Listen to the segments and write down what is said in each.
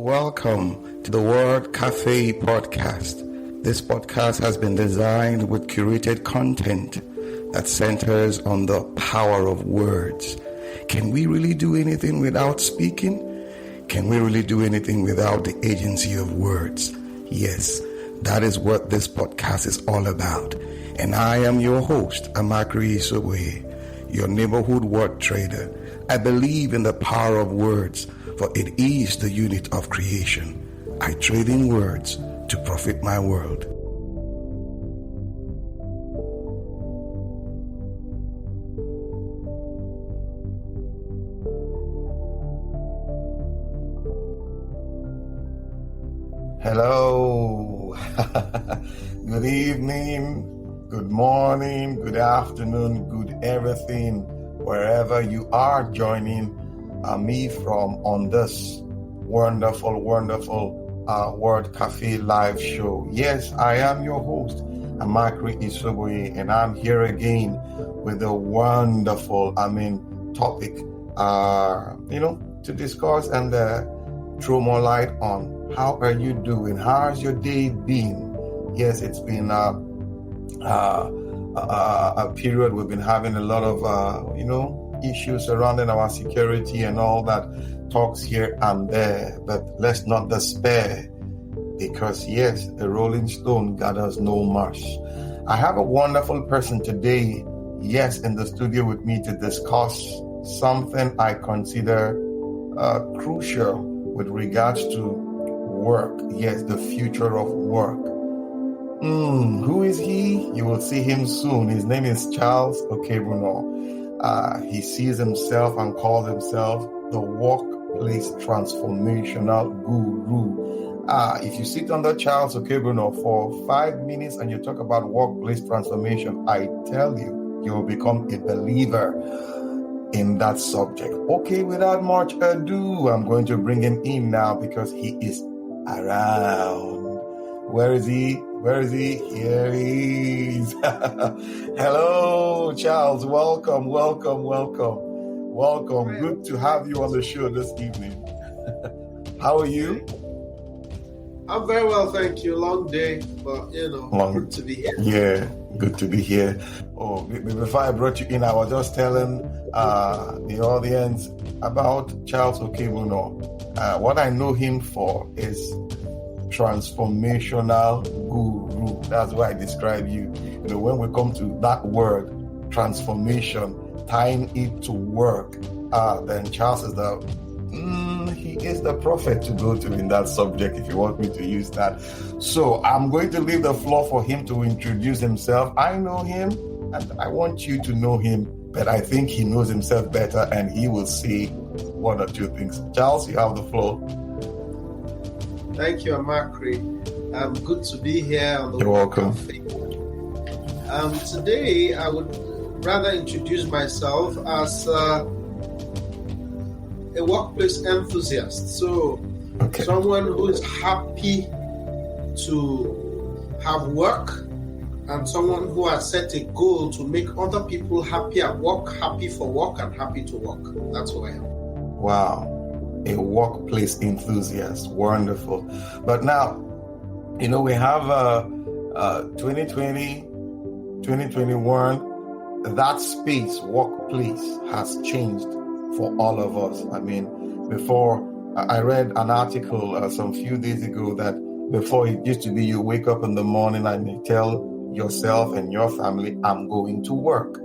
Welcome to the Word Cafe podcast. This podcast has been designed with curated content that centers on the power of words. Can we really do anything without speaking? Can we really do anything without the agency of words? Yes, that is what this podcast is all about. And I am your host, Amakri Isoboye, your neighborhood word trader. I believe in the power of words, for it is the unit of creation. I trade in words to profit my world. Hello. Good evening, good morning, good afternoon, good everything, wherever you are joining me from on this wonderful Word Cafe live show. Yes, I am your host, Amakri Isoboye, and I'm here again with a wonderful, topic, to discuss and throw more light on how are you doing? How's your day been? Yes, it's been a period we've been having a lot of, issues surrounding our security and all that talks here and there. But let's not despair, because yes, the rolling stone gathers no marsh. I have a wonderful person today, yes, in the studio with me to discuss something I consider crucial with regards to work. Yes, the future of work. Who is he? You will see him soon. His name is Charles Okeibunor. He sees himself and calls himself the workplace transformational guru. If you sit under Charles Okeibunor for 5 minutes and you talk about workplace transformation, I tell you, you will become a believer in that subject. Okay, without much ado, I'm going to bring him in now because he is around. Where is he? Here he is. Hello, Charles. Welcome. Good to have you on the show this evening. How are you? I'm very well, thank you. Long day, but good to be here. Yeah, good to be here. Oh, before I brought you in, I was just telling the audience about Charles Okeibunor. What I know him for is transformational guru. That's why I describe you. When we come to that word, transformation, tying it to work, then Charles is he is the prophet to go to in that subject, if you want me to use that. So I'm going to leave the floor for him to introduce himself. I know him, and I want you to know him, but I think he knows himself better, and he will say one or two things. Charles, you have the floor. Thank you, Amakri. Good to be here on the You're welcome. Cafe. Today, I would rather introduce myself as a workplace enthusiast. So, someone who is happy to have work, and someone who has set a goal to make other people happy at work, happy for work, and happy to work. That's who I am. Wow. A workplace enthusiast. Wonderful. But now, we have 2020, 2021, that space, workplace, has changed for all of us. Before, I read an article some few days ago that before it used to be you wake up in the morning and you tell yourself and your family, I'm going to work.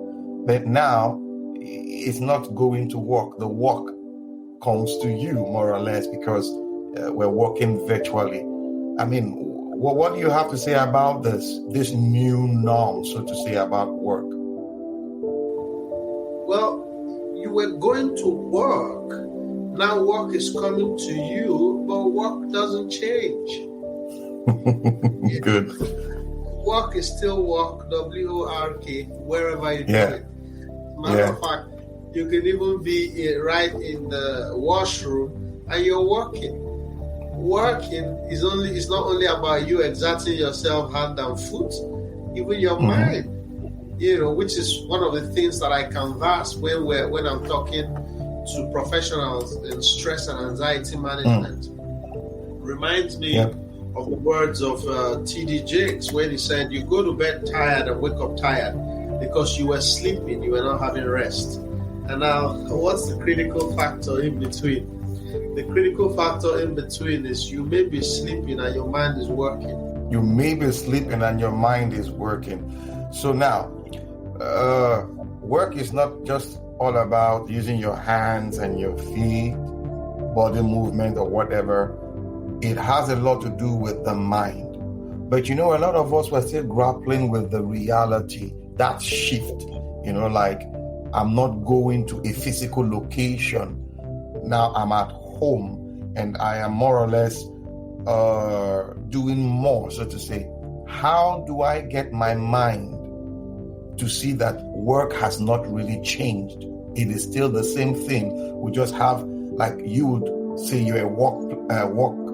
But now, it's not going to work. The work comes to you, more or less, because we're working virtually. What do you have to say about this new norm, so to say, about work? Well, you were going to work. Now work is coming to you, but work doesn't change. Good. Work is still work, W-O-R-K, wherever you do it. Matter of fact, you can even be right in the washroom and you're working. Working is not only about you exerting yourself hand and foot, even your mind. Which is one of the things that I canvass when I'm talking to professionals in stress and anxiety management. Reminds me of the words of T.D. Jakes when he said, you go to bed tired and wake up tired because you were sleeping, you were not having rest. And now, what's the critical factor in between? The critical factor in between is you may be sleeping and your mind is working. You may be sleeping and your mind is working. So now, work is not just all about using your hands and your feet, body movement or whatever. It has a lot to do with the mind. But a lot of us were still grappling with the reality, that shift, like I'm not going to a physical location. Now I'm at home and I am more or less doing more, so to say. How do I get my mind to see that work has not really changed? It is still the same thing. We just have, like you would say, you're a workplace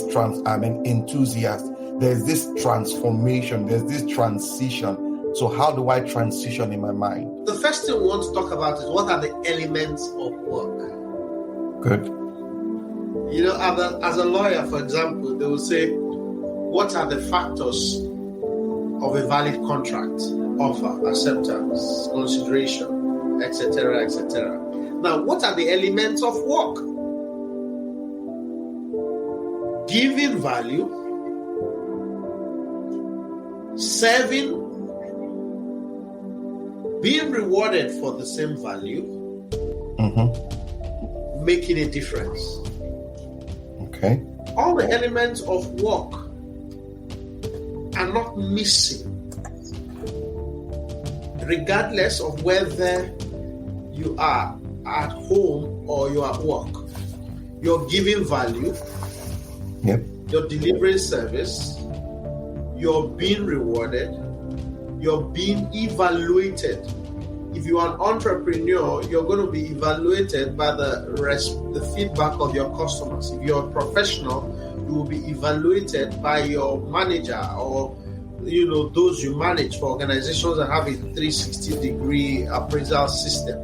enthusiast. There's this transformation, there's this transition. So how do I transition in my mind? The first thing we want to talk about is what are the elements of work? Good. As a lawyer, for example, they will say, what are the factors of a valid contract? Offer, acceptance, consideration, etc., etc. Now, what are the elements of work? Giving value, serving, being rewarded for the same value, making a difference. Okay. All the elements of work are not missing, regardless of whether you are at home or you are at work. You're giving value, you're delivering service, you're being rewarded, you're being evaluated. If you are an entrepreneur, you're going to be evaluated by the feedback of your customers. If you're a professional, you will be evaluated by your manager or those you manage for organizations that have a 360-degree appraisal system.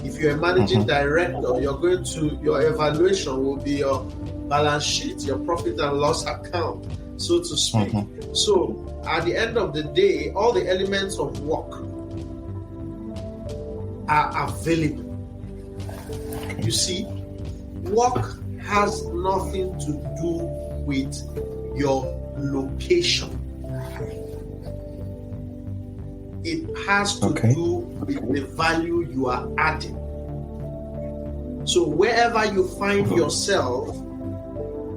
If you're a managing director, your evaluation will be your balance sheet, your profit and loss account, so to speak. So at the end of the day, all the elements of work are available. You see, work has nothing to do with your location. It has to do with the value you are adding. So wherever you find yourself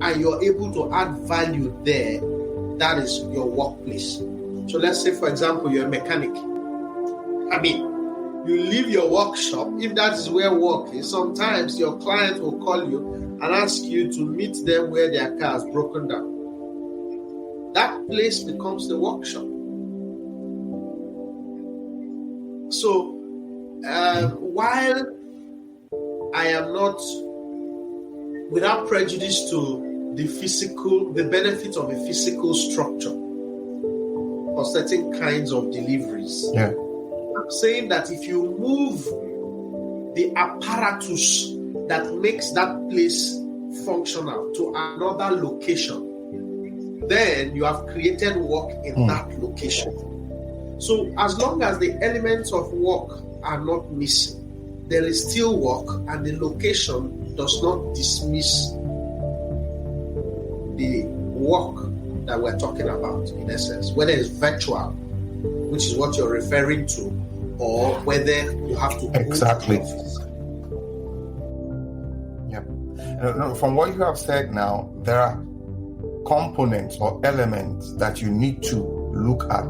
and you're able to add value there, that is your workplace. So let's say, for example, you're a mechanic. You leave your workshop, if that is where work is, sometimes your client will call you and ask you to meet them where their car is broken down. That place becomes the workshop. So, while I am not, without prejudice to the benefit of a physical structure for certain kinds of deliveries, I'm saying that if you move the apparatus that makes that place functional to another location, then you have created work in that location. So as long as the elements of work are not missing, there is still work, and the location does not dismiss the work that we're talking about, in essence, whether it's virtual, which is what you're referring to, or whether you have to go to the office. From what you have said now, there are components or elements that you need to look at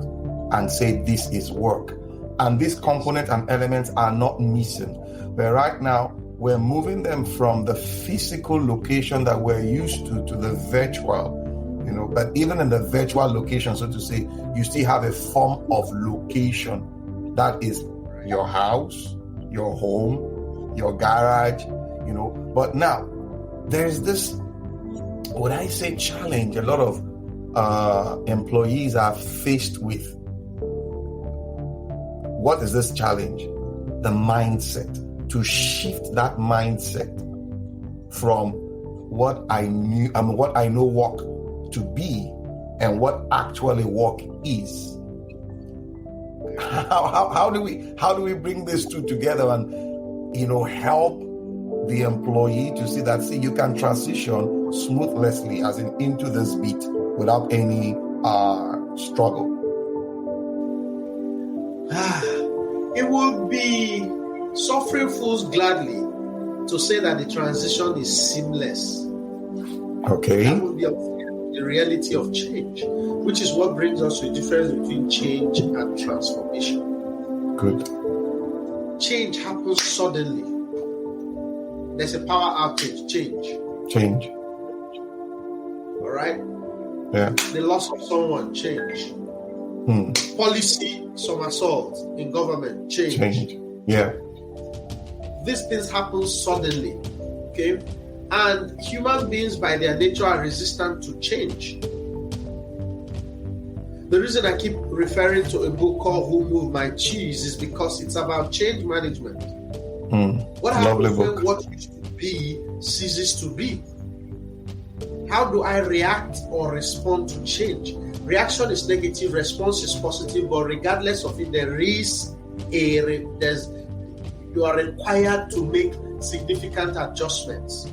and say this is work. And these components and elements are not missing. But right now, we're moving them from the physical location that we're used to the virtual. But even in the virtual location, so to say, you still have a form of location. That is your house, your home, your garage, But now, there's this, would I say, challenge a lot of employees are faced with. What is this challenge? The mindset. To shift that mindset from what I know work to be and what actually work is. How do we bring these two together and help the employee to see that you can transition smoothly as into this beat without any struggle? It would be suffering fools gladly to say that the transition is seamless. Okay. That would be the reality of change, which is what brings us to the difference between change and transformation. Good. Change happens suddenly. There's a power outage. Change. All right? Yeah. The loss of someone, change. Policy somersault in government, change. Yeah. These things happen suddenly. Okay? And human beings by their nature are resistant to change. The reason I keep referring to a book called Who Moved My Cheese is because it's about change management. What happens when what used to be ceases to be? How do I react or respond to change? Reaction is negative, response is positive, but regardless of it, you are required to make significant adjustments.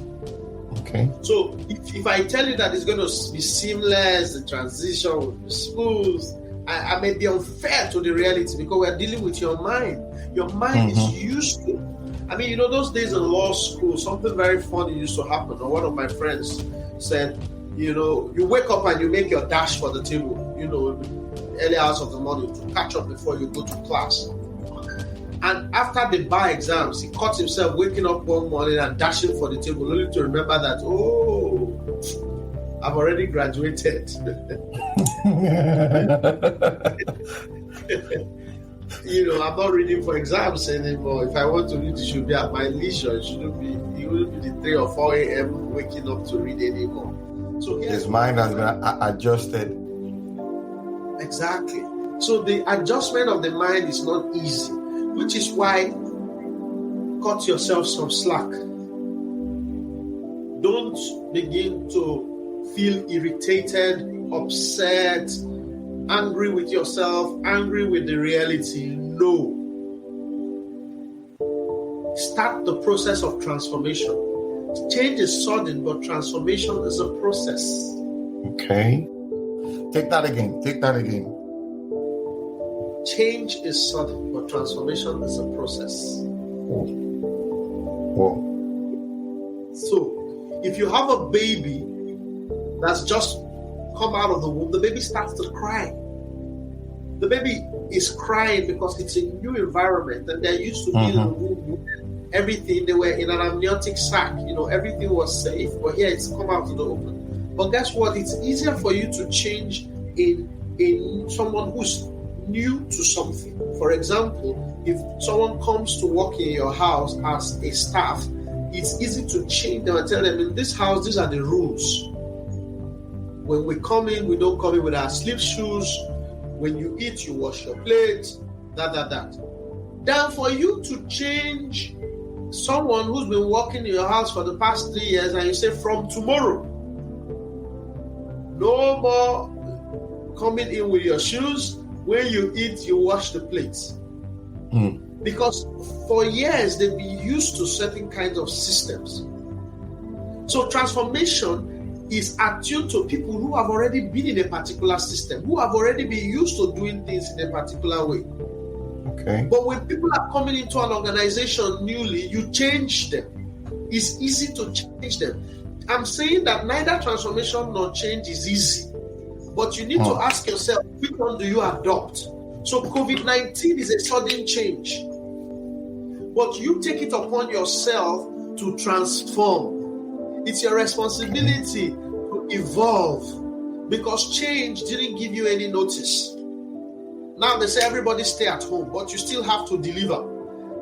Okay. So if I tell you that it's going to be seamless, the transition will be smooth, I may be unfair to the reality because we're dealing with your mind. Your mind is used to. Those days in law school, something very funny used to happen. Or one of my friends said, you wake up and you make your dash for the table, early hours of the morning to catch up before you go to class. And after the bar exams, he caught himself waking up one morning and dashing for the table, only to remember that, I've already graduated. I'm not reading for exams anymore. If I want to read, it should be at my leisure. It wouldn't be the 3 or 4 a.m. waking up to read anymore. So his mind has been adjusted. Exactly. So the adjustment of the mind is not easy, which is why cut yourself some slack. Don't begin to feel irritated, upset, angry with yourself, angry with the reality. No. Start the process of transformation. Change is sudden, but transformation is a process. Okay. Take that again. Change is sudden, but transformation is a process. Whoa. So, if you have a baby that's just come out of the womb, the baby starts to cry. The baby is crying because it's a new environment and they're used to being in the womb. Everything, they were in an amniotic sac, everything was safe. But here it's come out to the open. But guess what? It's easier for you to change in someone who's new to something. For example, if someone comes to work in your house as a staff, it's easy to change them and tell them, in this house, these are the rules. When we come in, we don't come in with our slip shoes. When you eat, you wash your plate, that. Then for you to change someone who's been working in your house for the past 3 years and you say, from tomorrow, no more coming in with your shoes. When you eat, you wash the plates. Because for years, they've been used to certain kinds of systems. So transformation is attuned to people who have already been in a particular system, who have already been used to doing things in a particular way. Okay. But when people are coming into an organization newly, you change them. It's easy to change them. I'm saying that neither transformation nor change is easy. But you need to ask yourself, which one do you adopt? So COVID-19 is a sudden change. But you take it upon yourself to transform. It's your responsibility to evolve. Because change didn't give you any notice. Now they say everybody stay at home, but you still have to deliver.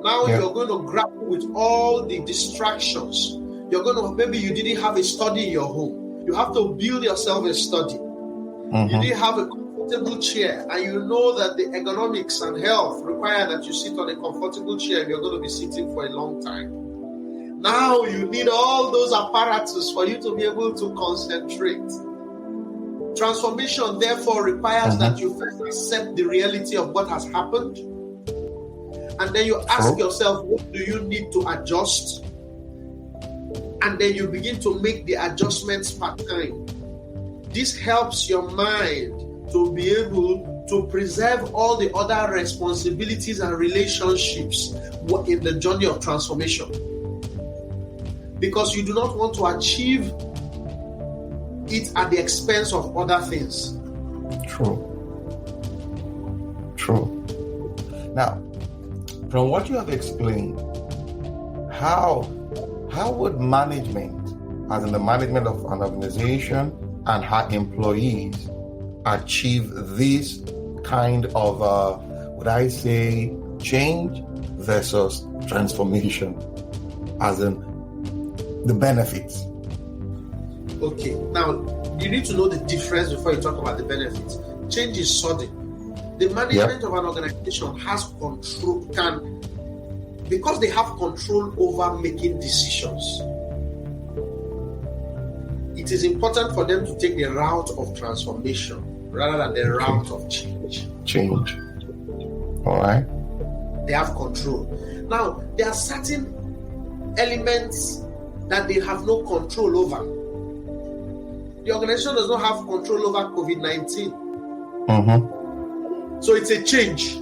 Now you're going to grapple with all the distractions. Maybe you didn't have a study in your home. You have to build yourself a study. You didn't have a comfortable chair, and you know that the ergonomics and health require that you sit on a comfortable chair and you're going to be sitting for a long time. Now you need all those apparatus for you to be able to concentrate. Transformation, therefore, requires that you first accept the reality of what has happened. And then you ask yourself, what do you need to adjust? And then you begin to make the adjustments part time. This helps your mind to be able to preserve all the other responsibilities and relationships in the journey of transformation. Because you do not want to achieve it at the expense of other things. True. Now, from what you have explained, how would management, as in the management of an organization and her employees, achieve this kind of, would I say, change versus transformation, as in the benefits? Okay, now you need to know the difference before you talk about the benefits. Change is sudden. The management of an organization has control, because they have control over making decisions. It is important for them to take the route of transformation rather than the route of change. All right. They have control. Now, there are certain elements that they have no control over. The organization does not have control over COVID-19. So it's a change.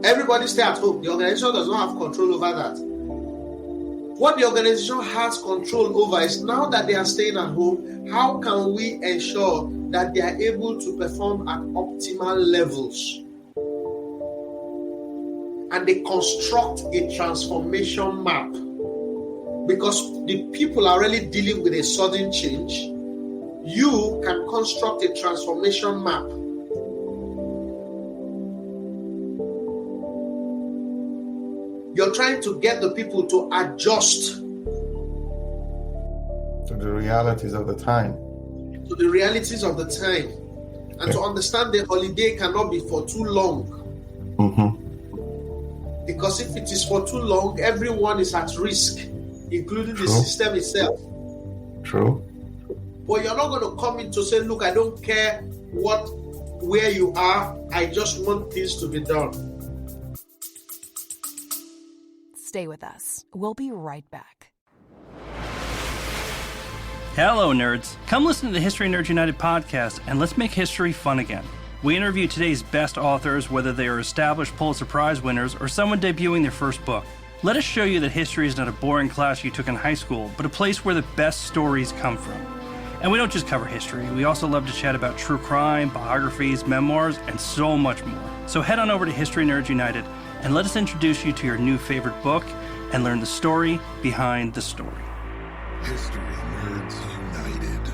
Everybody stay at home. The organization does not have control over that. What the organization has control over is, now that they are staying at home, how can we ensure that they are able to perform at optimal levels? And they construct a transformation map. Because the people are really dealing with a sudden change, you can construct a transformation map. You're trying to get the people to adjust to the realities of the time. And to understand the holiday cannot be for too long. Because if it is for too long, everyone is at risk, including the system itself. True. But you're not going to come in to say, look, I don't care where you are, I just want things to be done. Stay with us. We'll be right back. Hello, nerds. Come listen to the History Nerds United podcast, and let's make history fun again. We interview today's best authors, whether they are established Pulitzer Prize winners or someone debuting their first book. Let us show you that history is not a boring class you took in high school, but a place where the best stories come from. And we don't just cover history. We also love to chat about true crime, biographies, memoirs, and so much more. So head on over to History Nerds United and let us introduce you to your new favorite book and learn the story behind the story. History Nerds United.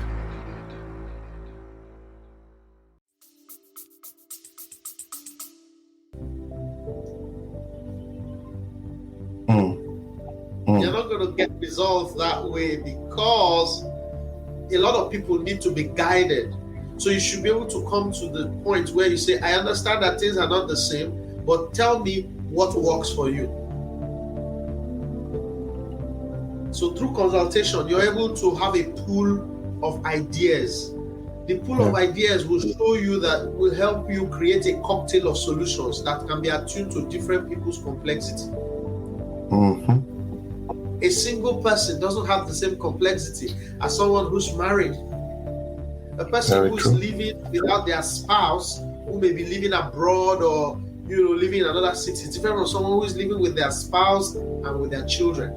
You're not going to get results that way, because a lot of people need to be guided. So you should be able to come to the point where you say, I understand that things are not the same, but tell me what works for you. So through consultation, you're able to have a pool of ideas. The pool of ideas will show you that will help you create a cocktail of solutions that can be attuned to different people's complexity. A single person doesn't have the same complexity as someone who's married. A person who's living without their spouse, who may be living abroad or living in another city, is different from someone who is living with their spouse and with their children.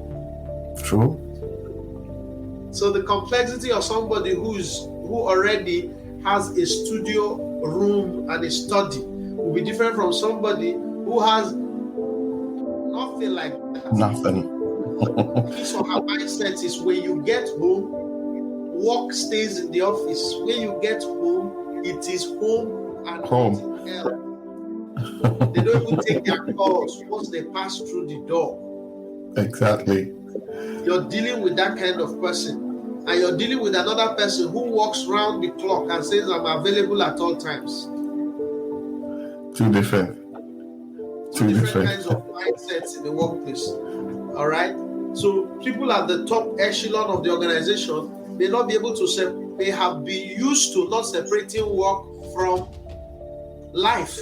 True. So the complexity of somebody who already has a studio room and a study will be different from somebody who has nothing like that. Nothing. His or her mindset is, when you get home, work stays in the office. When you get home, it is home and nothing else. They don't even take their calls once they pass through the door. Exactly. You're dealing with that kind of person. And you're dealing with another person who walks around the clock and says, I'm available at all times. Two different two different kinds of mindsets in the workplace. All right. So people at the top echelon of the organization may not be able to may have been used to not separating work from life.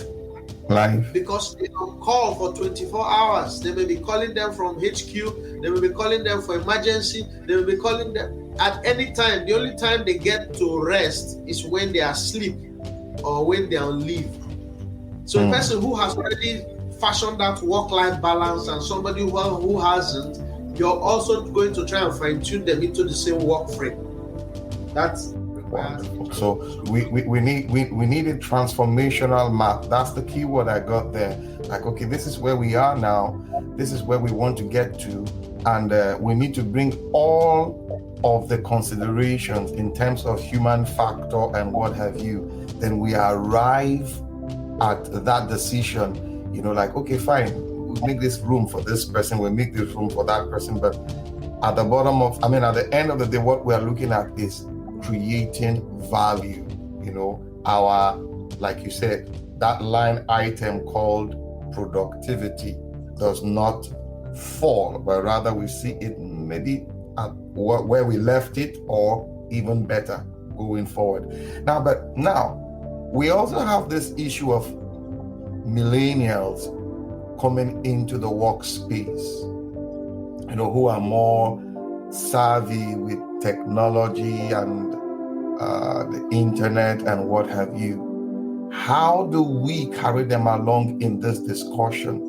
Because they are called for 24 hours. They may be calling them from HQ. They may be calling them for emergency. They may be calling them at any time. The only time they get to rest is when they are asleep or when they are on leave. So a person who has already fashioned that work-life balance and somebody who hasn't, you're also going to try and fine-tune them into the same work frame. That's wonderful. So we need a transformational map. That's the key word I got there. Like, okay, this is where we are now. This is where we want to get to, and we need to bring all of the considerations in terms of human factor and what have you. Then we arrive at that decision. You know, like, okay, fine, we'll make this room for this person. We'll make this room for that person. But at the end of the day, what we are looking at is creating value. You know, our, like you said, that line item called productivity does not fall, but rather we see it maybe at where we left it, or even better going forward. Now we also have this issue of millennials coming into the workspace, you know, who are more savvy with technology and the internet and what have you. How do we carry them along in this discussion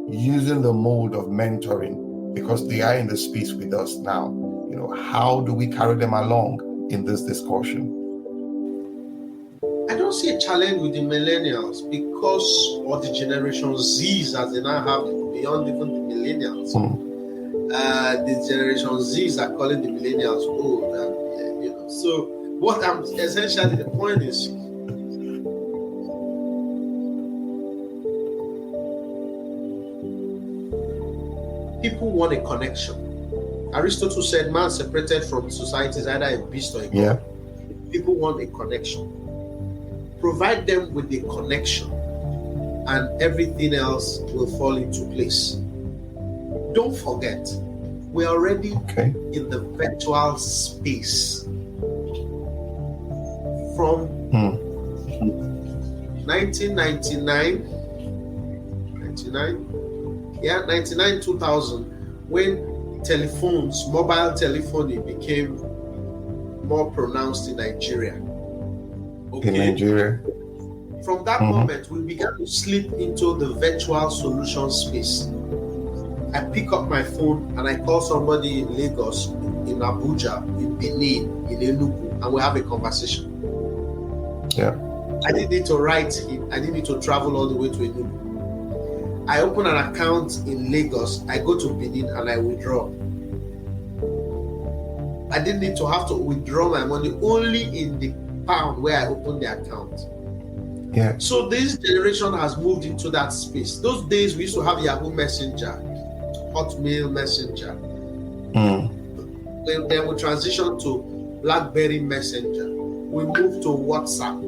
using the mode of mentoring, because they are in the space with us now? You know, how do we carry them along in this discussion? I don't see a challenge with the millennials because, or the generation Z's as they now have it, beyond even the millennials. The generation Zs are calling the millennials old, and you know. So what I'm essentially, the point is, people want a connection. Aristotle said, "Man separated from society is either a beast or a god." Yeah. People want a connection. Provide them with the connection, and everything else will fall into place. Don't forget, we're already in the virtual space. From 1999, 2000, when telephones, mobile telephony became more pronounced in Nigeria. In Nigeria. From that moment, we began to slip into the virtual solution space. I pick up my phone and I call somebody in Lagos, in Abuja, in Benin, in Enugu, and we have a conversation. Yeah. I didn't need to write him. I didn't need to travel all the way to Enugu. I open an account in Lagos. I go to Benin and I withdraw. I didn't need to have to withdraw my money only in the pound where I opened the account. Yeah. So this generation has moved into that space. Those days we used to have Yahoo Messenger, Hotmail Messenger. Then we transitioned to BlackBerry Messenger. We moved to WhatsApp.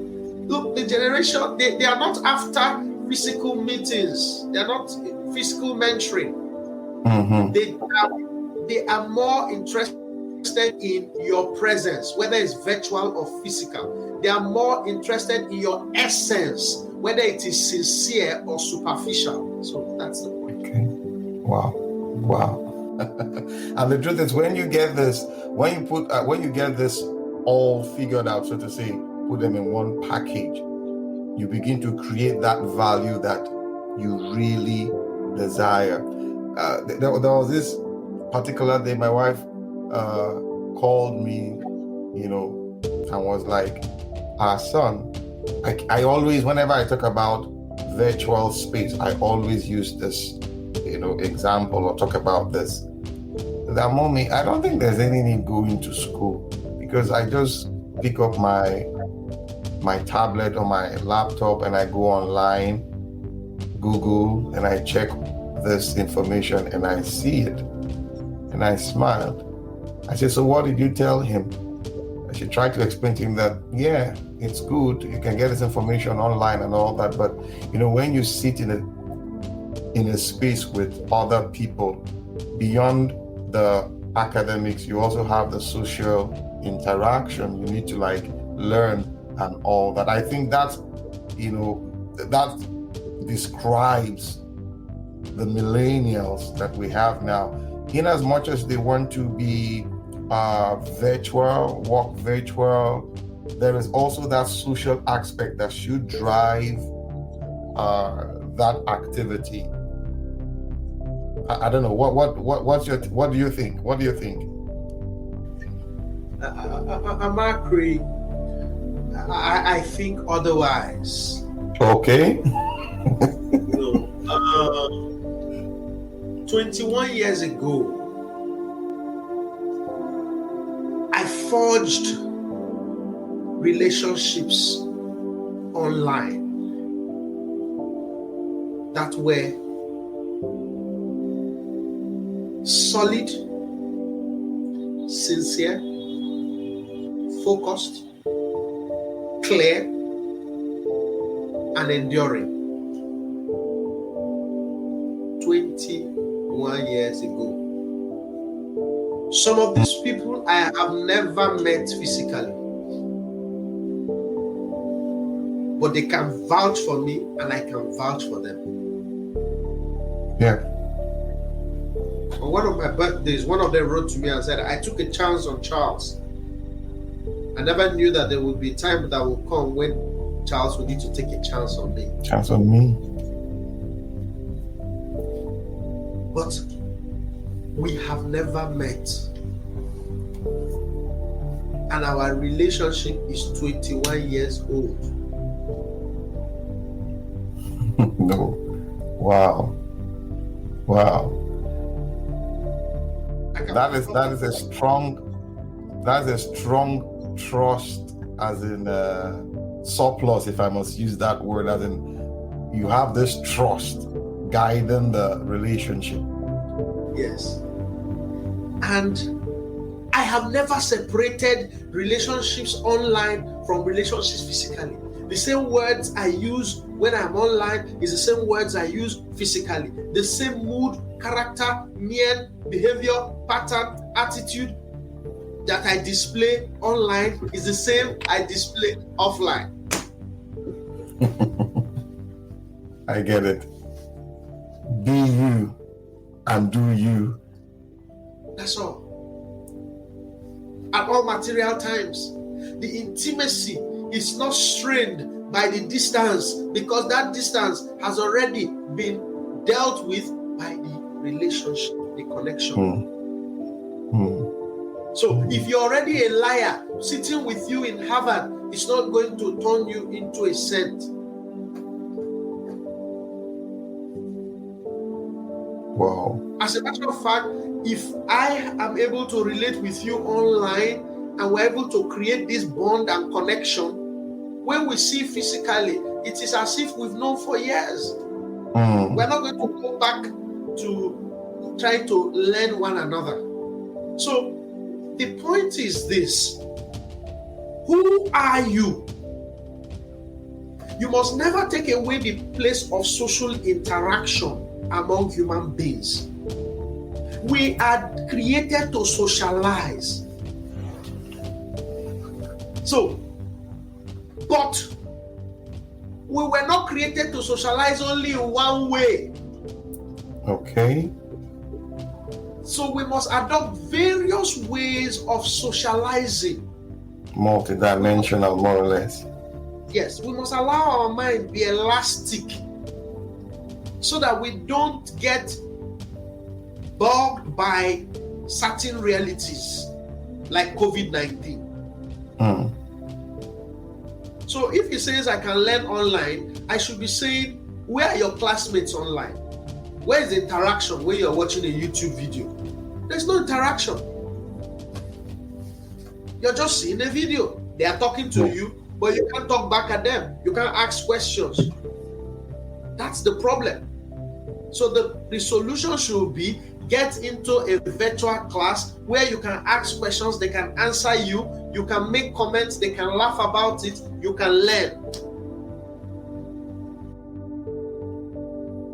Look, the generation, they are not after physical meetings. They are not physical mentoring. They are more interested in your presence, whether it's virtual or physical. They are more interested in your essence, whether it is sincere or superficial. So that's the point. Okay. Wow. And the truth is, when you get this, when you get this all figured out, so to say, put them in one package, you begin to create that value that you really desire. There was this particular day, my wife called me, you know, and was like, our son, I always, whenever I talk about virtual space, I always use this, you know, example or talk about this. That mommy, I don't think there's any need going to school, because I just pick up my tablet or my laptop and I go online, Google, and I check this information and I see it. And I smiled. I said, so what did you tell him? I should try to explain to him that, yeah, it's good. You can get this information online and all that. But, you know, when you sit in in a space with other people. Beyond the academics, you also have the social interaction. You need to like learn and all that. I think that's, that describes the millennials that we have now. In as much as they want to be virtual, work virtual, there is also that social aspect that should drive that activity. I don't know. What do you think? What do you think? Amakri, I think otherwise. Okay. 21 years ago, I forged relationships online that were solid, sincere, focused, clear, and enduring. 21 years ago. Some of these people I have never met physically, but they can vouch for me and I can vouch for them. Yeah. On one of my birthdays, one of them wrote to me and said, I took a chance on Charles. I never knew that there would be time that will come when Charles would need to take a chance on me. Chance on me. But we have never met. And our relationship is 21 years old. No. Wow. That is a strong trust, as in surplus, if I must use that word, as in you have this trust guiding the relationship. Yes. And I have never separated relationships online from relationships physically. The same words I use when I'm online is the same words I use physically. The same mood, character, mien, behavior, pattern, attitude that I display online is the same I display offline. I get it. Be you and do you. That's all. At all material times, the intimacy is not strained by the distance, because that distance has already been dealt with by the relationship, the connection. So if you're already a liar, sitting with you in Harvard is not going to turn you into a saint. Wow. As a matter of fact, if I am able to relate with you online and we're able to create this bond and connection, when we see physically, it is as if we've known for years. We're not going to go back to try to learn one another. So the point is this: who are you? You must never take away the place of social interaction among human beings. We are created to socialize. So, but we were not created to socialize only in one way. Okay. So we must adopt various ways of socializing. Multidimensional, more or less. Yes, we must allow our mind be elastic so that we don't get bogged by certain realities like COVID-19. So if he says I can learn online, I should be saying, where are your classmates online? Where is the interaction when you're watching a YouTube video? There's no interaction. You're just seeing a video. They are talking to you, but you can't talk back at them. You can't ask questions. That's the problem. So the solution should be get into a virtual class where you can ask questions, they can answer you, you can make comments, they can laugh about it, you can learn.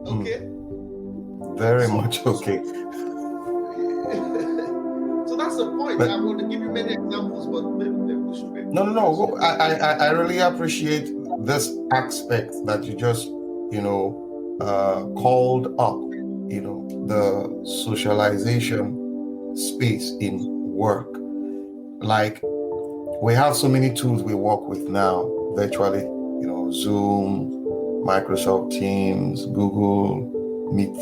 Okay? Very much okay. So that's the point. I want to give you many examples, but maybe we should make No. I really appreciate this aspect that you just, called up, the socialization space in work. Like, we have so many tools we work with now, virtually, Zoom, Microsoft Teams, Google Meet,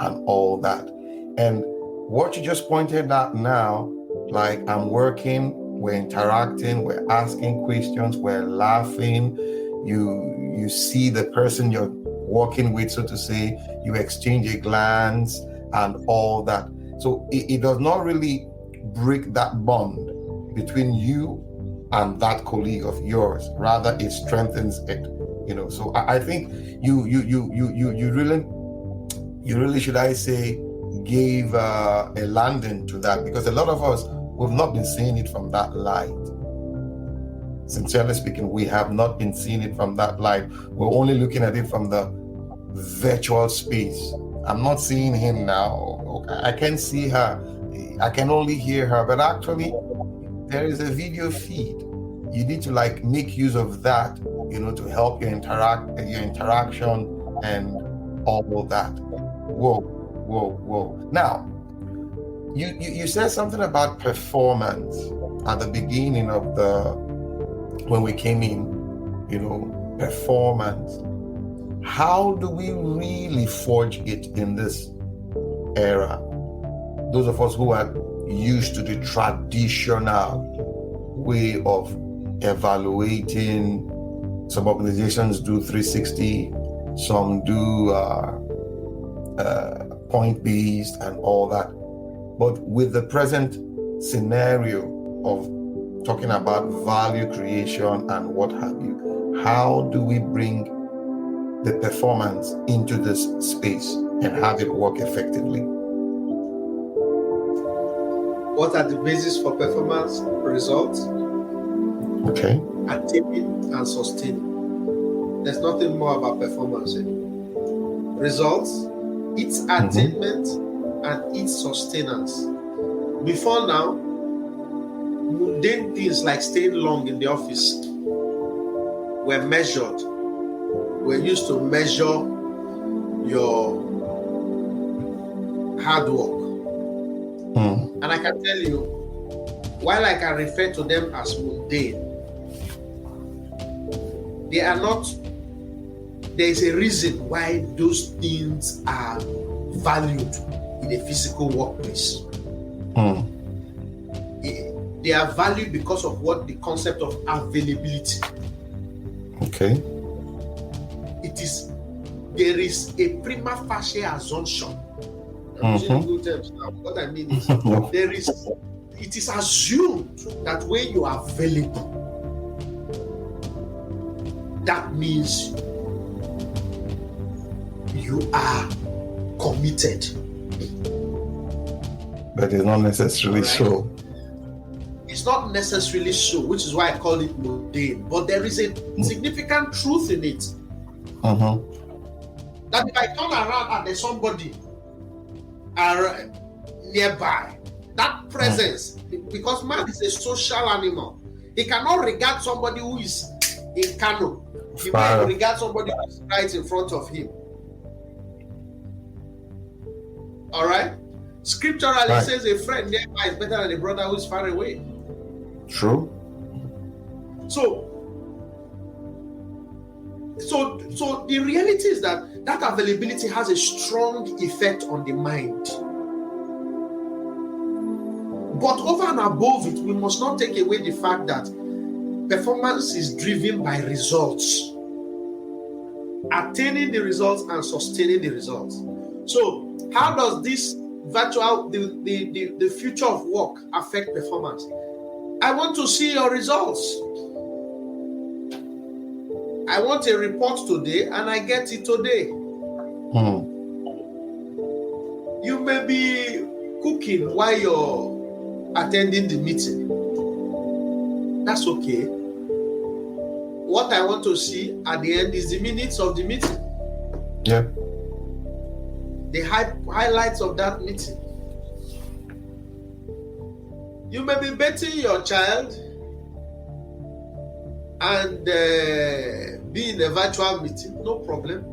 and all that. And what you just pointed out now, like, I'm working, we're interacting, we're asking questions, we're laughing, you see the person you're working with, so to say, you exchange a glance and all that. So it does not really break that bond between you and that colleague of yours. Rather, it strengthens it. So I think you really, should I say, gave a landing to that, because a lot of us, we've not been seeing it from that light. Sincerely speaking, we have not been seeing it from that light. We're only looking at it from the virtual space. I'm not seeing him now. I can see her. I can only hear her. But actually, there is a video feed. You need to make use of that, to help your interaction and all of that. Whoa. Now, you said something about performance at the beginning of when we came in, performance. How do we really forge it in this era? Those of us who are used to the traditional way of evaluating. Some organizations do 360, some do point-based and all that. But with the present scenario of talking about value creation and what have you, how do we bring the performance into this space and have it work effectively? What are the basis for performance? Results. Okay. Attaining and sustaining. There's nothing more about performance. Results, its attainment, and its sustenance. Before now, mundane things like staying long in the office were measured. We're used to measure your hard work. And I can tell you, while I can refer to them as mundane, they are not. There is a reason why those things are valued in a physical workplace. They are valued because of what the concept of availability. Okay. There is a prima facie assumption. I'm using good terms now. What I mean is, it is assumed that when you are available, that means you are committed. But it's not necessarily so. It's not necessarily so, which is why I call it mundane. But there is a significant truth in it. That if I turn around and there's somebody nearby, that presence, because man is a social animal, he cannot regard somebody who is in Kano. He might regard somebody who is right in front of him. All right? Scripturally, it says a friend nearby is better than a brother who is far away. True. So the reality is that availability has a strong effect on the mind. But over and above it, we must not take away the fact that performance is driven by results. Attaining the results and sustaining the results. So how does this the future of work affect performance? I want to see your results. I want a report today and I get it today. You may be cooking while you're attending the meeting. That's okay. What I want to see at the end is the minutes of the meeting. Yeah. the highlights of that meeting. You may be bathing your child and be in a virtual meeting, no problem.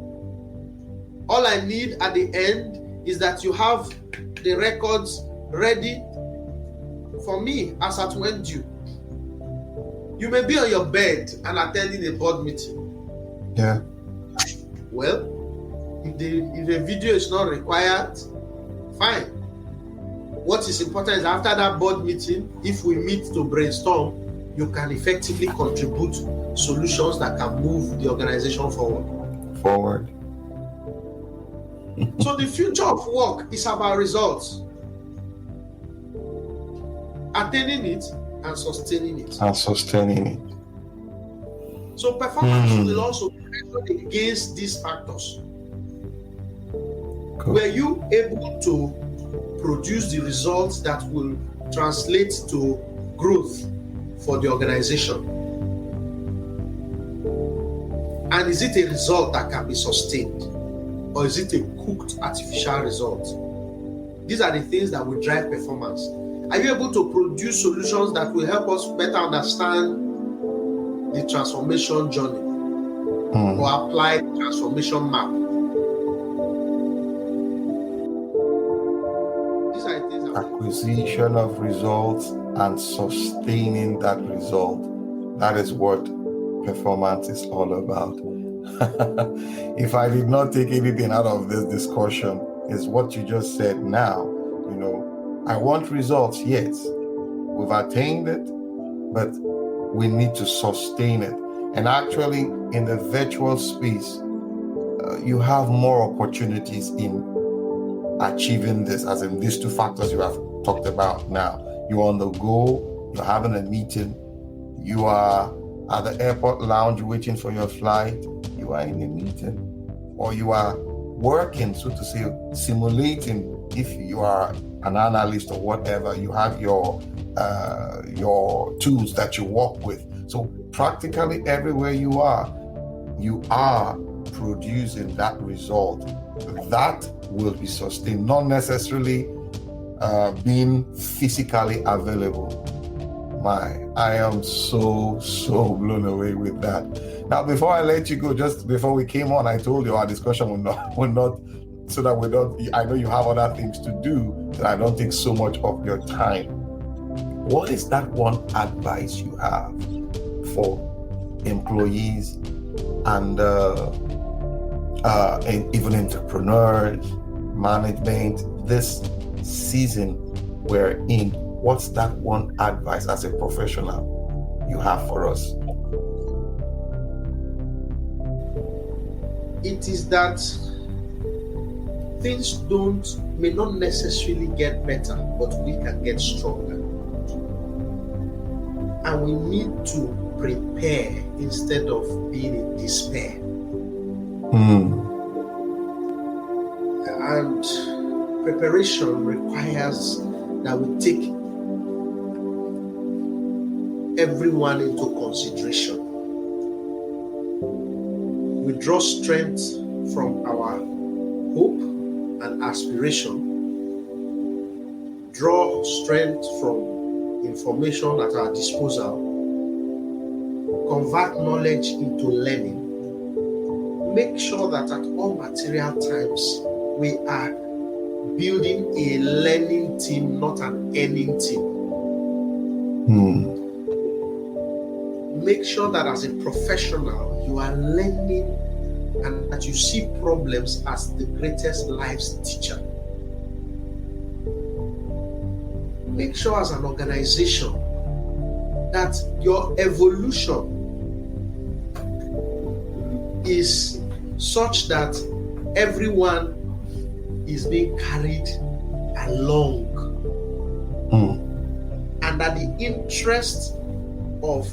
All I need at the end is that you have the records ready for me as at when due. You may be on your bed and attending a board meeting. Yeah. Well, if the video is not required, fine. What is important is after that board meeting, if we meet to brainstorm, you can effectively contribute solutions that can move the organization forward. So the future of work is about results. Attaining it and sustaining it. So performance will also be measured against these factors. Cool. Were you able to produce the results that will translate to growth for the organization? And is it a result that can be sustained? Or is it a cooked artificial result? These are the things that will drive performance. Are you able to produce solutions that will help us better understand the transformation journey or apply the transformation map? These are the things that acquisition of results and sustaining that result. That is what performance is all about. If I did not take anything out of this discussion, is what you just said now. You know, I want results, yes. We've attained it, but we need to sustain it. And actually, in the virtual space, you have more opportunities in achieving this, as in these two factors you have talked about now. You're on the go, you're having a meeting, you are at the airport lounge waiting for your flight, you are in a meeting, or you are working, so to say, simulating. If you are an analyst or whatever, you have your tools that you work with. So practically everywhere you are producing that result. That will be sustained, not necessarily being physically available. I am so blown away with that. Now, before I let you go, just before we came on, I told you our discussion will not so that we don't, I know you have other things to do, that I don't take so much of your time. What is that one advice you have for employees and even entrepreneurs, management, this season we're in? What's that one advice as a professional you have for us? It is that things may not necessarily get better, but we can get stronger. And we need to prepare instead of being in despair. And preparation requires that we take everyone into consideration. We draw strength from our hope and aspiration, draw strength from information at our disposal, convert knowledge into learning, make sure that at all material times we are building a learning team, not an earning team. Make sure that as a professional you are learning and that you see problems as the greatest life's teacher. Make sure as an organization that your evolution is such that everyone is being carried along, and that the interest of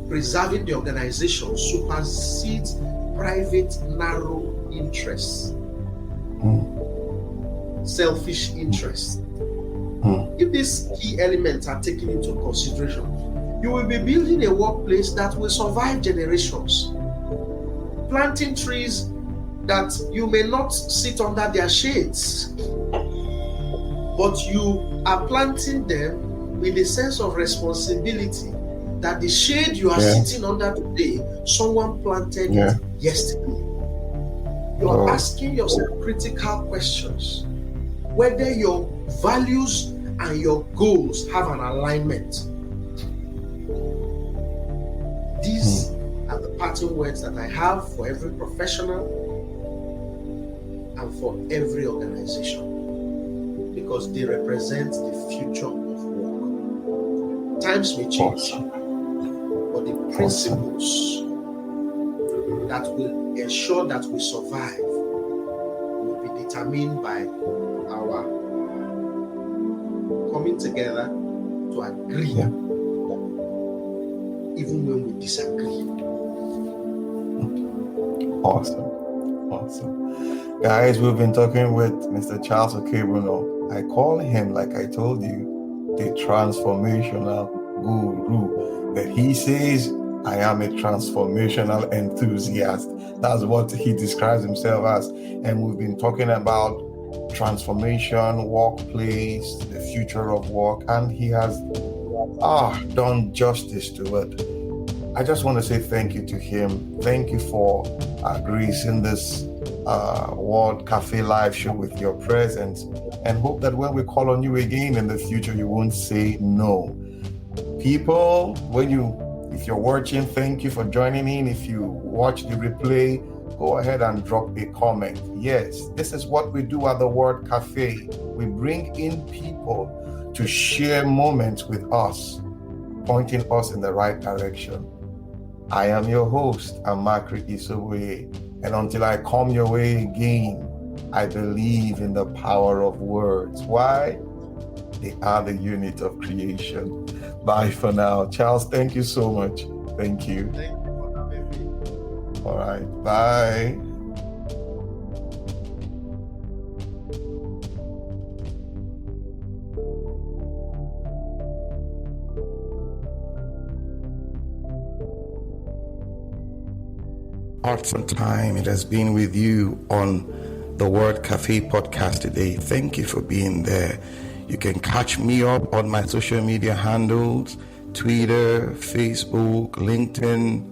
preserving the organization supersedes private narrow interests, selfish interests. If these key elements are taken into consideration, you will be building a workplace that will survive generations. Planting trees that you may not sit under their shades, but you are planting them with a sense of responsibility that the shade you are sitting under today, someone planted it yesterday. You are asking yourself critical questions, whether your values and your goals have an alignment. These are the parting words that I have for every professional and for every organization, because they represent the future of work. Times may change, but the principles that will ensure that we survive will be determined by our coming together to agree, even when we disagree. Awesome. Guys, we've been talking with Mr. Charles Okeibunor. I call him, like I told you, the transformational guru. But he says, I am a transformational enthusiast. That's what he describes himself as. And we've been talking about transformation, workplace, the future of work, and he has done justice to it. I just want to say thank you to him. Thank you for gracing this World Cafe Live show with your presence, and hope that when we call on you again in the future, you won't say no. People, if you're watching, thank you for joining in. If you watch the replay, go ahead and drop a comment. Yes, this is what we do at the World Cafe. We bring in people to share moments with us, pointing us in the right direction. I am your host, Amakri Isoboye, and until I come your way again, I believe in the power of words. Why? They are the unit of creation. Bye for now. Charles, thank you so much. Thank you. Thank you for having me. All right. Bye. Awesome time it has been with you on the World Cafe podcast today. Thank you for being there. You can catch me up on my social media handles, Twitter, Facebook, LinkedIn,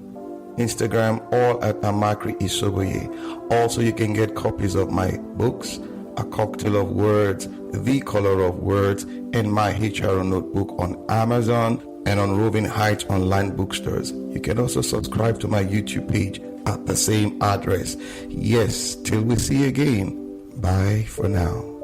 Instagram, all at Amakri Isoboye. Also, you can get copies of my books, A Cocktail of Words, The Color of Words, and my HR notebook on Amazon and on Roving Heights online bookstores. You can also subscribe to my YouTube page at the same address. Yes, till we see you again. Bye for now.